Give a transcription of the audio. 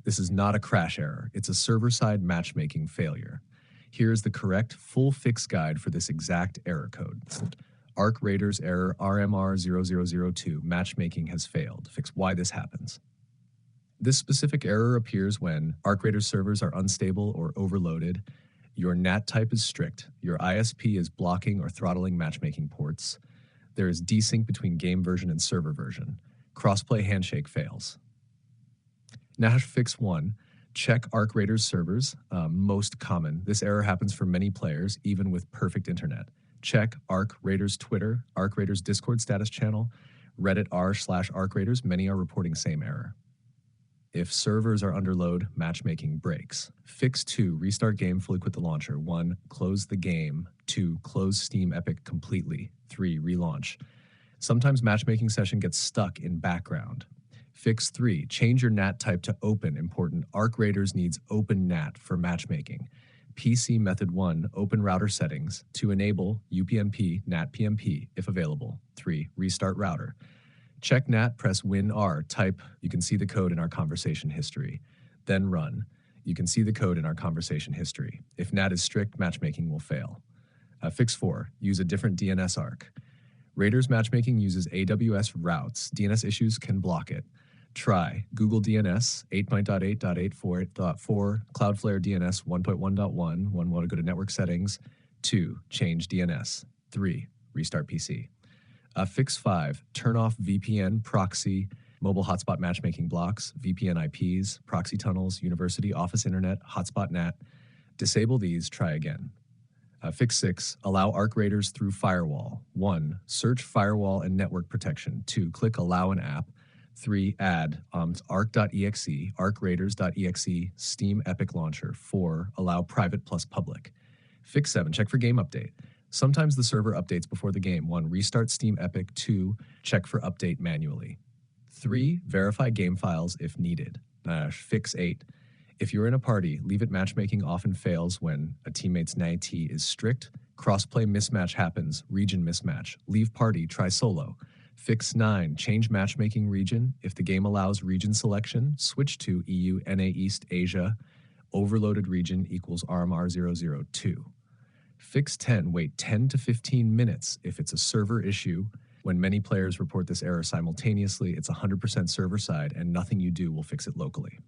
This is not a crash error. It's a server-side matchmaking failure. Here is the correct full fix guide for this exact error code. ARC Raiders error ARMR0002, matchmaking has failed. Fix why this happens. This specific error appears when ARC Raiders servers are unstable or overloaded, your NAT type is strict, your ISP is blocking or throttling matchmaking ports, there is desync between game version and server version, crossplay handshake fails. Now fix 1. Check ARC Raiders servers, most common. This error happens for many players, even with perfect internet. Check ARC Raiders Twitter, ARC Raiders Discord status channel, Reddit r/ARC Raiders, many are reporting same error. If servers are under load, matchmaking breaks. Fix 2, restart game, fully quit the launcher. 1, close the game. 2, close Steam Epic completely. 3, relaunch. Sometimes matchmaking session gets stuck in background. Fix 3, change your NAT type to open, important. ARC Raiders needs open NAT for matchmaking. PC method 1, open router settings to enable UPnP, NAT PMP if available. 3, restart router. Check NAT, press Win R, type, you can see the code in our conversation history. Then run. You can see the code in our conversation history. If NAT is strict, matchmaking will fail. Fix 4, use a different DNS ARC. Raiders matchmaking uses AWS routes. DNS issues can block it. Try Google DNS 8.8.8.4, Cloudflare DNS 1.1.1. 1, want to go to network settings. 2, change DNS. 3, restart PC. Fix 5, turn off VPN, proxy, mobile hotspot matchmaking blocks, VPN IPs, proxy tunnels, university, office internet, hotspot NAT. Disable these, try again. Fix 6, allow ARC Raiders through firewall. 1, search firewall and network protection. 2, click allow an app. 3, add arc.exe, arcraiders.exe, Steam Epic Launcher. 4, allow private plus public. Fix 7, check for game update. Sometimes the server updates before the game. 1, restart Steam Epic. 2, check for update manually. 3, verify game files if needed. Fix 8, if you're in a party, leave it matchmaking often fails when a teammate's NAT is strict, crossplay mismatch happens, region mismatch. Leave party, try solo. Fix 9, change matchmaking region. If the game allows region selection, switch to EU, NA East, Asia. Overloaded region equals ARMR0002. Fix 10, wait 10 to 15 minutes if it's a server issue. When many players report this error simultaneously, it's 100% server side and nothing you do will fix it locally.